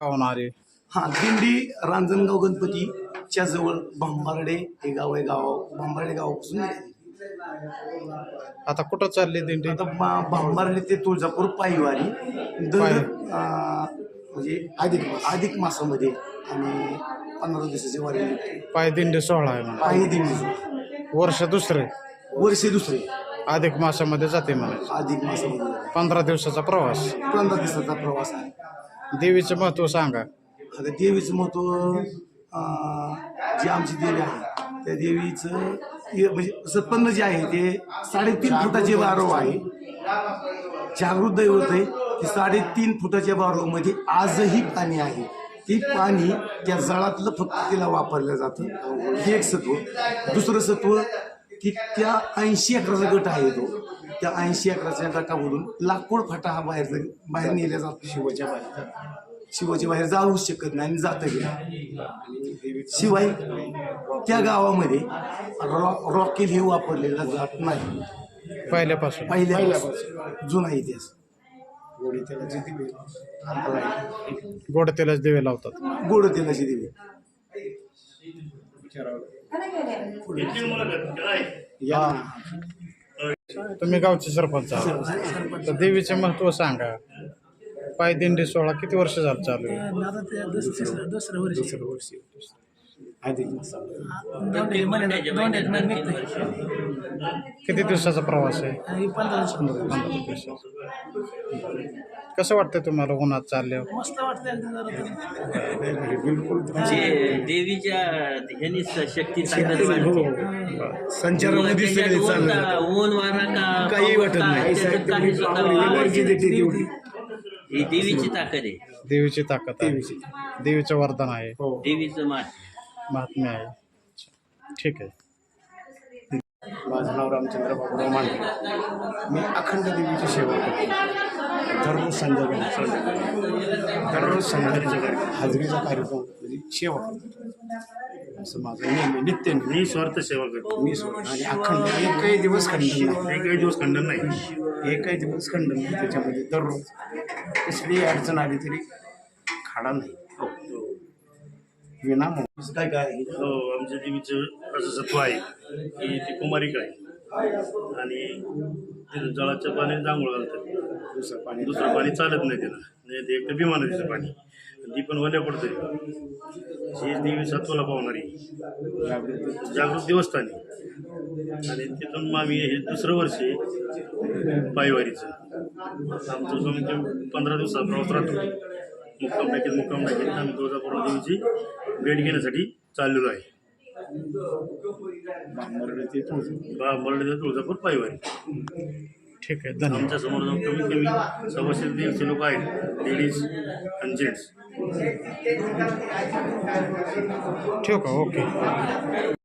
होणारे हा, दिंडी रांजणगाव गणपतीच्या जवळ भांबार्डे हे गाव आहे. भांबार्डे गावापासून निघाली. आता कुठं चालली दिंडी? आता भांबार्डे ते तुळजापूर पायवारी दर म्हणजे अधिक मासामध्ये आणि 15 दिवसाची वारी पाय दिंडी सोहळा आहे म्हणा. पायी दिंडी वर्ष दुसरे दुसरे अधिक मासामध्ये जाते म्हणायचं. अधिक मासामध्ये 15 दिवसाचा प्रवास. 15 दिवसाचा प्रवास आहे. देवीचं महत्व सांगा. आता देवीचं महत्व, जी आमची देवी आहे त्या देवीचं म्हणजे सत्पन्न जे आहे ते 3.5 फुटाचे वारव आहे. जागृत दैवत आहे. ते 3.5 फुटाच्या वारवमध्ये आजही पाणी आहे. ते पाणी त्या जळातलं फक्त तिला वापरलं जातं. हे एक सत्व. दुसरं सत्व की त्या 80 एकराचा गट आहे तो. त्या 80 एकराच्या गटामधून लाकूड फाटा हा बाहेर नेला जातो. शिवाच्या बाहेर जाऊ शकत नाही आणि जातं. शिवाय त्या गावामध्ये रॉकेल हे वापरलेलं जात नाही पहिल्यापासून जुना इतिहास. गोड तेलाच दिवे लावतात. गोड तेलाची दिवे. तुम्ही गावचे सरपंच आहात, तर देवीचे महत्व सांगा. पाय दिंडी सोहळा किती वर्ष झालं चालू आहे? दुसरं वर्ष. किती दिवसाचा प्रवास आहे? 15 दिवसाचा. कसं वाटतं तुम्हाला उन्हात चालल्यावर? मस्त वाटतं. देवीच्या ह्यानी शक्ती ताकद वाढते. संचारामध्ये सगळे ऊन वारा का काही वाटत नाही. काही ही देवीची ताकद आहे. देवीची ताकद आहे. देवीचं वरदान आहे. देवीचं महात्म्य आहे. ठीक आहे. माझं नाव रामचंद्र बाबूराव मांडे. मी अखंड देवीची सेवा करतो. दररोज संध्याकाळी हाजरीचा कार्यक्रम म्हणजे सेवा करतो. असं माझं नेहमी नित्य निस्वार्थ सेवा करतो. निस्वार्थ आणि अखंड. एकही दिवस खंडन नाही. एकही दिवस खंडन नाही. एकही दिवस खंडन नाही. त्याच्यामध्ये दररोज कसली अडचण आली तरी खाडा नाही. विना काय हो, आमच्या देवीचं असं सत्व आहे की ती कुमारिका आहे आणि तिथं जळाच्या पाण्याने आंघोळ घालतात. दुसरं पाणी चालत नाही तिला. नाही ते एक तर भीमा नदीचं पाणी, ती पण वल्या पडतंय. ही देवी सत्वाला पावणारी जागृत देवस्थानी. आणि तिथून मग आम्ही हे दुसरं वर्ष पायवारीचं आमचं कमीत 15 दिवसाचा प्रवास राहतो. मुक्काम टाकीत आम्ही तुळजापूर देवीची भेट घेण्यासाठी चाललेलो आहे. भांबार्डे ते तुळजापूर पायवारी. ठीक आहे. धन्यवाद. आमच्या समोर कमीत कमी 100-150 लोक आहेत, लेडीज आणि जेंट्स. ठेवू का? ओके.